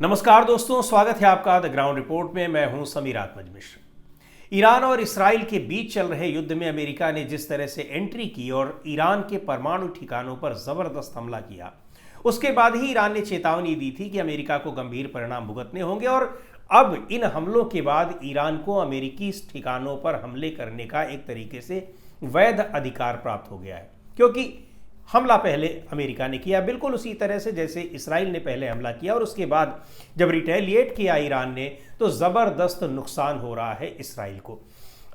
नमस्कार दोस्तों, स्वागत है आपका द ग्राउंड रिपोर्ट में। मैं हूं समीर आत्मज मिश्र। ईरान और इसराइल के बीच चल रहे युद्ध में अमेरिका ने जिस तरह से एंट्री की और ईरान के परमाणु ठिकानों पर जबरदस्त हमला किया, उसके बाद ही ईरान ने चेतावनी दी थी कि अमेरिका को गंभीर परिणाम भुगतने होंगे। और अब इन हमलों के बाद ईरान को अमेरिकी ठिकानों पर हमले करने का एक तरीके से वैध अधिकार प्राप्त हो गया है, क्योंकि हमला पहले अमेरिका ने किया, बिल्कुल उसी तरह से जैसे इसराइल ने पहले हमला किया और उसके बाद जब रिटेलिएट किया ईरान ने तो ज़बरदस्त नुकसान हो रहा है इसराइल को।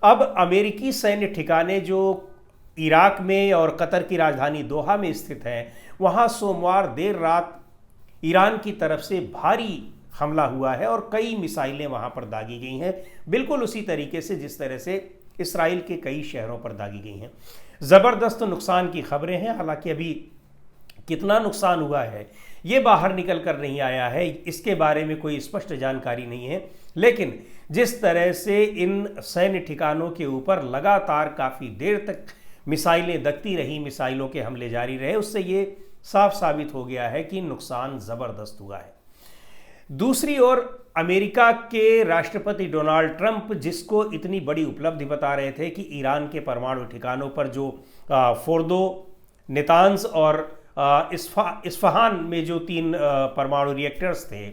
अब अमेरिकी सैन्य ठिकाने जो इराक में और कतर की राजधानी दोहा में स्थित हैं, वहाँ सोमवार देर रात ईरान की तरफ से भारी हमला हुआ है और कई मिसाइलें वहाँ पर दागी गई हैं, बिल्कुल उसी तरीके से जिस तरह से इसराइल के कई शहरों पर दागी गई हैं। ज़बरदस्त नुकसान की खबरें हैं, हालांकि अभी कितना नुकसान हुआ है ये बाहर निकल कर नहीं आया है, इसके बारे में कोई स्पष्ट जानकारी नहीं है। लेकिन जिस तरह से इन सैन्य ठिकानों के ऊपर लगातार काफ़ी देर तक मिसाइलें दगती रही, मिसाइलों के हमले जारी रहे, उससे ये साफ साबित हो गया है कि नुकसान ज़बरदस्त हुआ है। दूसरी ओर अमेरिका के राष्ट्रपति डोनाल्ड ट्रंप, जिसको इतनी बड़ी उपलब्धि बता रहे थे कि ईरान के परमाणु ठिकानों पर जो फोर्दो, नेतांज और इस्फहान में जो 3 परमाणु रिएक्टर्स थे,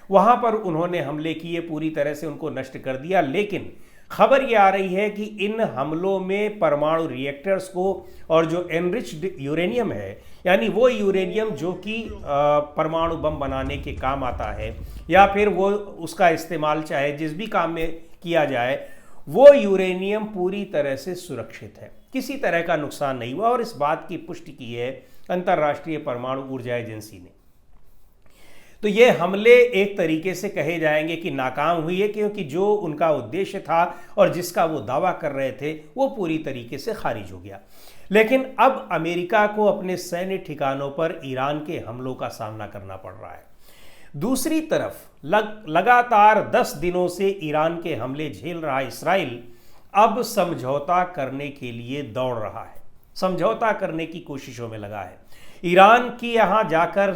वहाँ पर उन्होंने हमले किए, पूरी तरह से उनको नष्ट कर दिया। लेकिन खबर ये आ रही है कि इन हमलों में परमाणु रिएक्टर्स को और जो एनरिच्ड यूरेनियम है, यानी वो यूरेनियम जो कि परमाणु बम बनाने के काम आता है या फिर वो उसका इस्तेमाल चाहे जिस भी काम में किया जाए, वो यूरेनियम पूरी तरह से सुरक्षित है, किसी तरह का नुकसान नहीं हुआ। और इस बात की पुष्टि की है अंतर्राष्ट्रीय परमाणु ऊर्जा एजेंसी ने। तो ये हमले एक तरीके से कहे जाएंगे कि नाकाम हुई है, क्योंकि जो उनका उद्देश्य था और जिसका वो दावा कर रहे थे वो पूरी तरीके से खारिज हो गया। लेकिन अब अमेरिका को अपने सैन्य ठिकानों पर ईरान के हमलों का सामना करना पड़ रहा है। दूसरी तरफ लगातार 10 दिनों से ईरान के हमले झेल रहा इसराइल अब समझौता करने के लिए दौड़ रहा है, समझौता करने की कोशिशों में लगा है। ईरान की यहाँ जाकर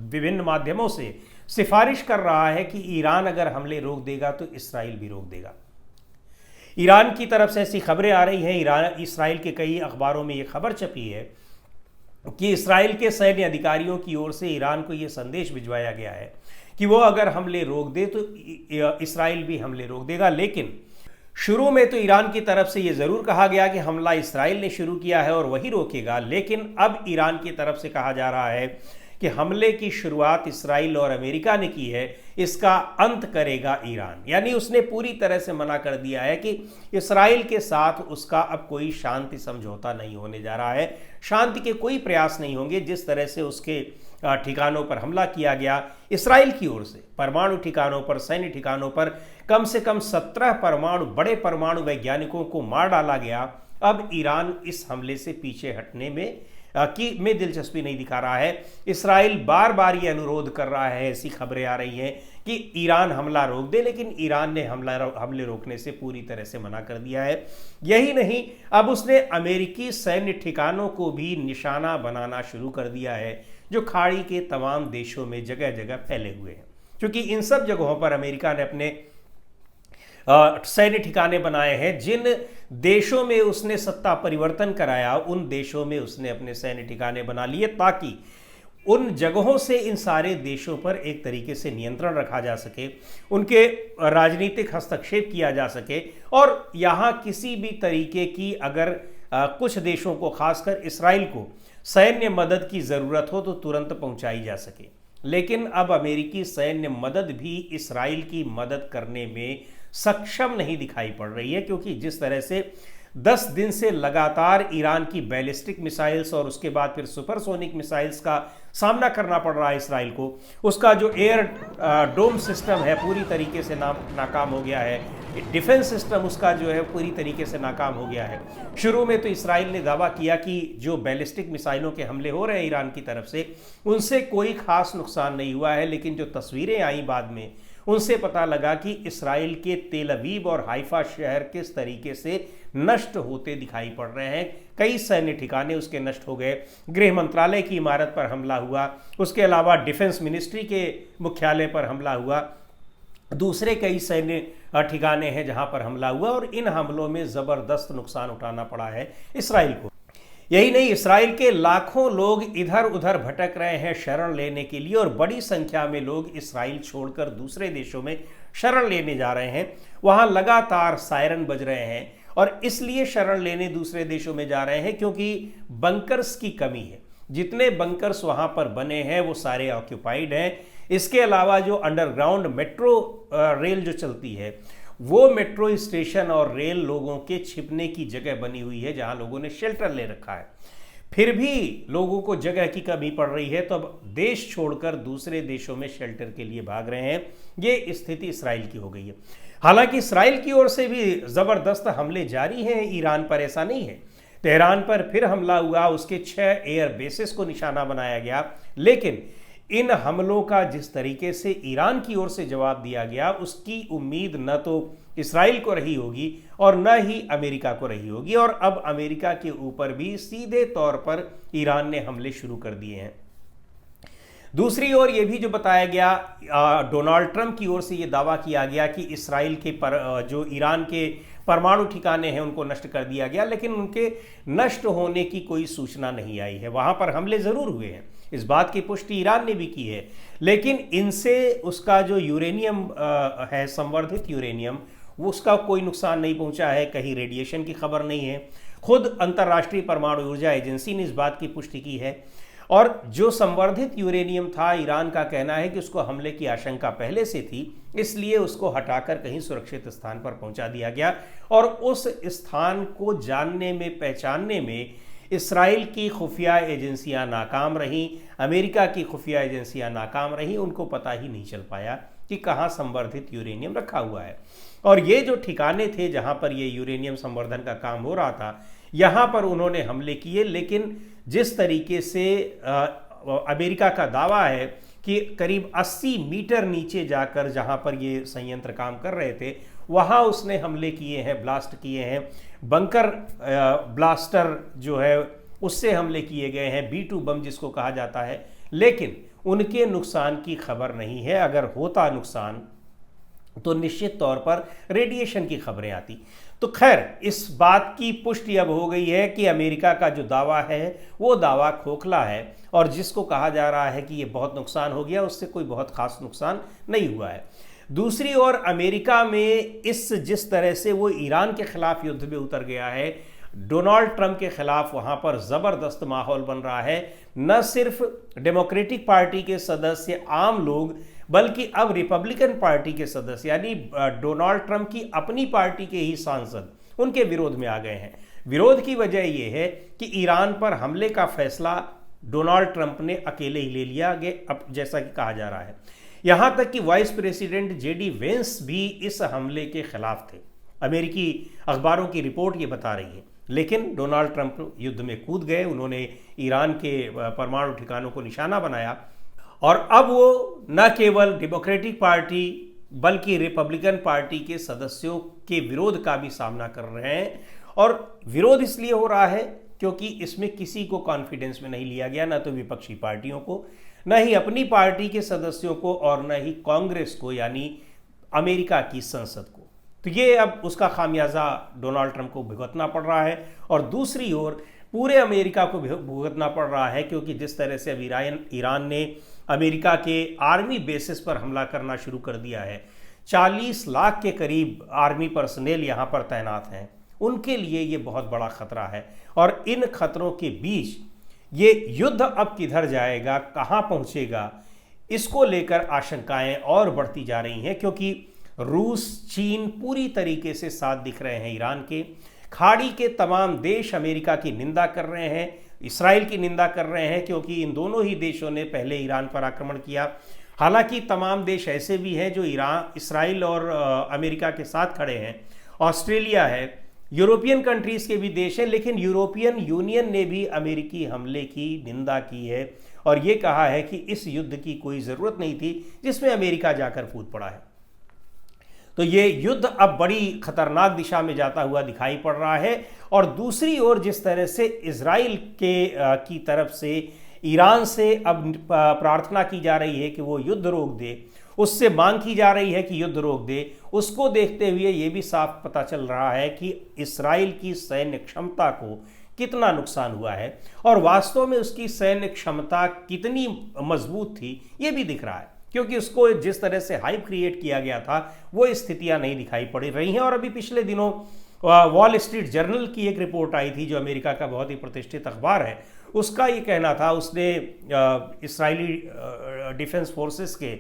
विभिन्न माध्यमों से सिफारिश कर रहा है कि ईरान अगर हमले रोक देगा तो इसराइल भी रोक देगा। ईरान की तरफ से ऐसी खबरें आ रही हैं, इसराइल के कई अखबारों में ये खबर छपी है कि इसराइल के सैन्य अधिकारियों की ओर से ईरान को ये संदेश भिजवाया गया है कि वो अगर हमले रोक दे तो इसराइल भी हमले रोक देगा। लेकिन शुरू में तो ईरान की तरफ से ये ज़रूर कहा गया कि हमला इसराइल ने शुरू किया है और वही रोकेगा, लेकिन अब ईरान की तरफ से कहा जा रहा है कि हमले की शुरुआत इसराइल और अमेरिका ने की है, इसका अंत करेगा ईरान। यानी उसने पूरी तरह से मना कर दिया है कि इसराइल के साथ उसका अब कोई शांति समझौता नहीं होने जा रहा है, शांति के कोई प्रयास नहीं होंगे। जिस तरह से उसके ठिकानों पर हमला किया गया इसराइल की ओर से, परमाणु ठिकानों पर, सैन्य ठिकानों पर कम से कम 17 बड़े परमाणु वैज्ञानिकों को मार डाला गया। अब ईरान इस हमले से पीछे हटने में दिलचस्पी नहीं दिखा रहा है। इसराइल बार बार ये अनुरोध कर रहा है, ऐसी खबरें आ रही हैं कि ईरान हमला रोक दे, लेकिन ईरान ने हमले रोकने से पूरी तरह से मना कर दिया है। यही नहीं, अब उसने अमेरिकी सैन्य ठिकानों को भी निशाना बनाना शुरू कर दिया है, जो खाड़ी के तमाम देशों में जगह जगह फैले हुए हैं। क्योंकि इन सब जगहों पर अमेरिका ने अपने सैन्य ठिकाने बनाए हैं। जिन देशों में उसने सत्ता परिवर्तन कराया, उन देशों में उसने अपने सैन्य ठिकाने बना लिए, ताकि उन जगहों से इन सारे देशों पर एक तरीके से नियंत्रण रखा जा सके, उनके राजनीतिक हस्तक्षेप किया जा सके और यहाँ किसी भी तरीके की अगर कुछ देशों को, खासकर इसराइल को सैन्य मदद की ज़रूरत हो तो तुरंत पहुँचाई जा सके। लेकिन अब अमेरिकी सैन्य मदद भी इसराइल की मदद करने में सक्षम नहीं दिखाई पड़ रही है, क्योंकि जिस तरह से 10 दिन से लगातार ईरान की बैलिस्टिक मिसाइल्स और उसके बाद फिर सुपरसोनिक मिसाइल्स का सामना करना पड़ रहा है इसराइल को, उसका जो एयर डोम सिस्टम है पूरी तरीके से नाकाम हो गया है, डिफेंस सिस्टम उसका जो है पूरी तरीके से नाकाम हो गया है। शुरू में तो इसराइल ने दावा किया कि जो बैलिस्टिक मिसाइलों के हमले हो रहे हैं ईरान की तरफ से, उनसे कोई खास नुकसान नहीं हुआ है, लेकिन जो तस्वीरें आई बाद में उनसे पता लगा कि इसराइल के तेल अवीव और हाइफा शहर किस तरीके से नष्ट होते दिखाई पड़ रहे हैं। कई सैन्य ठिकाने उसके नष्ट हो गए, गृह मंत्रालय की इमारत पर हमला हुआ, उसके अलावा डिफेंस मिनिस्ट्री के मुख्यालय पर हमला हुआ, दूसरे कई सैन्य ठिकाने हैं जहां पर हमला हुआ और इन हमलों में ज़बरदस्त नुकसान उठाना पड़ा है इसराइल को। यही नहीं, इसराइल के लाखों लोग इधर उधर भटक रहे हैं शरण लेने के लिए और बड़ी संख्या में लोग इसराइल छोड़कर दूसरे देशों में शरण लेने जा रहे हैं। वहां लगातार सायरन बज रहे हैं और इसलिए शरण लेने दूसरे देशों में जा रहे हैं क्योंकि बंकर्स की कमी है। जितने बंकर्स वहां पर बने हैं वो सारे ऑक्यूपाइड हैं। इसके अलावा जो अंडरग्राउंड मेट्रो रेल जो चलती है वो मेट्रो स्टेशन और रेल लोगों के छिपने की जगह बनी हुई है जहां लोगों ने शेल्टर ले रखा है। फिर भी लोगों को जगह की कमी पड़ रही है तो अब देश छोड़कर दूसरे देशों में शेल्टर के लिए भाग रहे हैं। ये स्थिति इसराइल की हो गई है। हालांकि इसराइल की ओर से भी ज़बरदस्त हमले जारी हैं ईरान पर, ऐसा नहीं है। तेहरान पर फिर हमला हुआ, उसके 6 एयर बेसिस को निशाना बनाया गया, लेकिन इन हमलों का जिस तरीके से ईरान की ओर से जवाब दिया गया उसकी उम्मीद न तो इसराइल को रही होगी और न ही अमेरिका को रही होगी। और अब अमेरिका के ऊपर भी सीधे तौर पर ईरान ने हमले शुरू कर दिए हैं। दूसरी ओर ये भी जो बताया गया, डोनाल्ड ट्रंप की ओर से ये दावा किया गया कि इसराइल के जो ईरान के परमाणु ठिकाने हैं उनको नष्ट कर दिया गया, लेकिन उनके नष्ट होने की कोई सूचना नहीं आई है। वहां पर हमले जरूर हुए हैं, इस बात की पुष्टि ईरान ने भी की है, लेकिन इनसे उसका जो यूरेनियम है, संवर्धित यूरेनियम, वो उसका कोई नुकसान नहीं पहुंचा है, कहीं रेडिएशन की खबर नहीं है। खुद अंतर्राष्ट्रीय परमाणु ऊर्जा एजेंसी ने इस बात की पुष्टि की है। और जो संवर्धित यूरेनियम था, ईरान का कहना है कि उसको हमले की आशंका पहले से थी, इसलिए उसको हटाकर कहीं सुरक्षित स्थान पर पहुंचा दिया गया और उस स्थान को जानने में, पहचानने में इसराइल की खुफिया एजेंसियां नाकाम रहीं, अमेरिका की खुफिया एजेंसियां नाकाम रहीं। उनको पता ही नहीं चल पाया कि कहाँ संवर्धित यूरेनियम रखा हुआ है। और ये जो ठिकाने थे जहाँ पर ये यूरेनियम संवर्धन का काम हो रहा था, यहाँ पर उन्होंने हमले किए, लेकिन जिस तरीके से अमेरिका का दावा है कि करीब 80 मीटर नीचे जाकर जहाँ पर ये संयंत्र काम कर रहे थे वहाँ उसने हमले किए हैं, ब्लास्ट किए हैं, बंकर ब्लास्टर जो है उससे हमले किए गए हैं, B2 बम जिसको कहा जाता है, लेकिन उनके नुकसान की खबर नहीं है। अगर होता नुकसान तो निश्चित तौर पर रेडिएशन की खबरें आती। तो खैर, इस बात की पुष्टि अब हो गई है कि अमेरिका का जो दावा है वो दावा खोखला है और जिसको कहा जा रहा है कि ये बहुत नुकसान हो गया, उससे कोई बहुत खास नुकसान नहीं हुआ है। दूसरी ओर अमेरिका में जिस तरह से वो ईरान के खिलाफ युद्ध में उतर गया है, डोनाल्ड ट्रंप के खिलाफ वहाँ पर ज़बरदस्त माहौल बन रहा है। न सिर्फ डेमोक्रेटिक पार्टी के सदस्य, आम लोग, बल्कि अब रिपब्लिकन पार्टी के सदस्य यानी डोनाल्ड ट्रंप की अपनी पार्टी के ही सांसद उनके विरोध में आ गए हैं। विरोध की वजह यह है कि ईरान पर हमले का फैसला डोनाल्ड ट्रंप ने अकेले ही ले लिया, अब जैसा कि कहा जा रहा है। यहां तक कि वाइस प्रेसिडेंट JD वेंस भी इस हमले के खिलाफ थे। अमेरिकी अखबारों की रिपोर्ट ये बता रही है। लेकिन डोनाल्ड ट्रंप युद्ध में कूद गए, उन्होंने ईरान के परमाणु ठिकानों को निशाना बनाया और अब वो न केवल डेमोक्रेटिक पार्टी बल्कि रिपब्लिकन पार्टी के सदस्यों के विरोध का भी सामना कर रहे हैं। और विरोध इसलिए हो रहा है क्योंकि इसमें किसी को कॉन्फिडेंस में नहीं लिया गया, न तो विपक्षी पार्टियों को, न ही अपनी पार्टी के सदस्यों को और न ही कांग्रेस को यानी अमेरिका की संसद को। तो ये अब उसका खामियाजा डोनाल्ड ट्रंप को भुगतना पड़ रहा है और दूसरी ओर पूरे अमेरिका को भुगतना पड़ रहा है क्योंकि जिस तरह से अब ईरान ने अमेरिका के आर्मी बेसिस पर हमला करना शुरू कर दिया है, 40 लाख के करीब आर्मी पर्सनेल यहाँ पर तैनात हैं, उनके लिए ये बहुत बड़ा खतरा है। और इन खतरों के बीच ये युद्ध अब किधर जाएगा, कहाँ पहुँचेगा, इसको लेकर आशंकाएं और बढ़ती जा रही हैं क्योंकि रूस, चीन पूरी तरीके से साथ दिख रहे हैं ईरान के। खाड़ी के तमाम देश अमेरिका की निंदा कर रहे हैं, इसराइल की निंदा कर रहे हैं क्योंकि इन दोनों ही देशों ने पहले ईरान पर आक्रमण किया। हालांकि तमाम देश ऐसे भी हैं जो इसराइल और अमेरिका के साथ खड़े हैं। ऑस्ट्रेलिया है, यूरोपियन कंट्रीज़ के भी देश हैं, लेकिन यूरोपियन यूनियन ने भी अमेरिकी हमले की निंदा की है और ये कहा है कि इस युद्ध की कोई ज़रूरत नहीं थी जिसमें अमेरिका जाकर कूद पड़ा है। तो ये युद्ध अब बड़ी खतरनाक दिशा में जाता हुआ दिखाई पड़ रहा है। और दूसरी ओर जिस तरह से इजराइल की तरफ से ईरान से अब प्रार्थना की जा रही है कि वो युद्ध रोक दे, उससे मांग की जा रही है कि युद्ध रोक दे, उसको देखते हुए ये भी साफ पता चल रहा है कि इस्राइल की सैन्य क्षमता को कितना नुकसान हुआ है और वास्तव में उसकी सैन्य क्षमता कितनी मजबूत थी ये भी दिख रहा है, क्योंकि उसको जिस तरह से हाइप क्रिएट किया गया था वो स्थितियां नहीं दिखाई पड़ रही हैं। और अभी पिछले दिनों वॉल स्ट्रीट जर्नल की एक रिपोर्ट आई थी, जो अमेरिका का बहुत ही प्रतिष्ठित अखबार है, उसका ये कहना था, उसने इस्राइली डिफेंस फोर्सेस के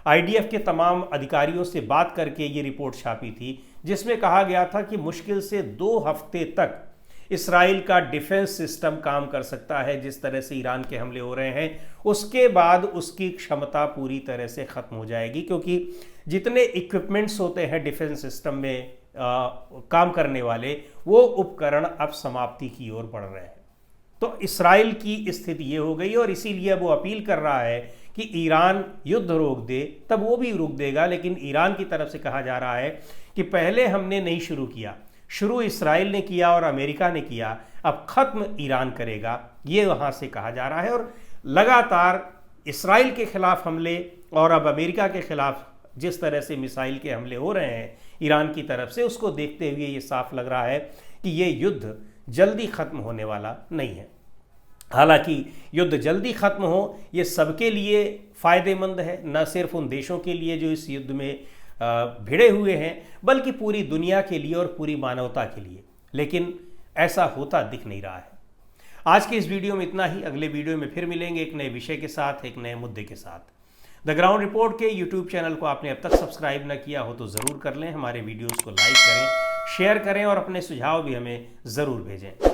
IDF के तमाम अधिकारियों से बात करके ये रिपोर्ट छापी थी, जिसमें कहा गया था कि मुश्किल से 2 हफ्ते तक इस्राइल का डिफेंस सिस्टम काम कर सकता है। जिस तरह से ईरान के हमले हो रहे हैं उसके बाद उसकी क्षमता पूरी तरह से ख़त्म हो जाएगी, क्योंकि जितने इक्विपमेंट्स होते हैं डिफेंस सिस्टम में काम करने वाले, वो उपकरण अब समाप्ति की ओर बढ़ रहे हैं। तो इस्राइल की स्थिति ये हो गई और इसीलिए वो अपील कर रहा है कि ईरान युद्ध रोक दे, तब वो भी रोक देगा। लेकिन ईरान की तरफ से कहा जा रहा है कि पहले हमने नहीं शुरू किया, शुरू इस्राइल ने किया और अमेरिका ने किया, अब खत्म ईरान करेगा, ये वहाँ से कहा जा रहा है। और लगातार इस्राइल के खिलाफ हमले और अब अमेरिका के खिलाफ जिस तरह से मिसाइल के हमले हो रहे हैं ईरान की तरफ से, उसको देखते हुए ये साफ लग रहा है कि ये युद्ध जल्दी खत्म होने वाला नहीं है। हालांकि युद्ध जल्दी खत्म हो ये सबके लिए फ़ायदेमंद है, न सिर्फ उन देशों के लिए जो इस युद्ध में भिड़े हुए हैं, बल्कि पूरी दुनिया के लिए और पूरी मानवता के लिए। लेकिन ऐसा होता दिख नहीं रहा है। आज के इस वीडियो में इतना ही। अगले वीडियो में फिर मिलेंगे एक नए विषय के साथ, एक नए मुद्दे के साथ। द ग्राउंड रिपोर्ट के यूट्यूब चैनल को आपने अब तक सब्सक्राइब न किया हो तो ज़रूर कर लें। हमारे वीडियोज़ को लाइक करें, शेयर करें और अपने सुझाव भी हमें ज़रूर भेजें।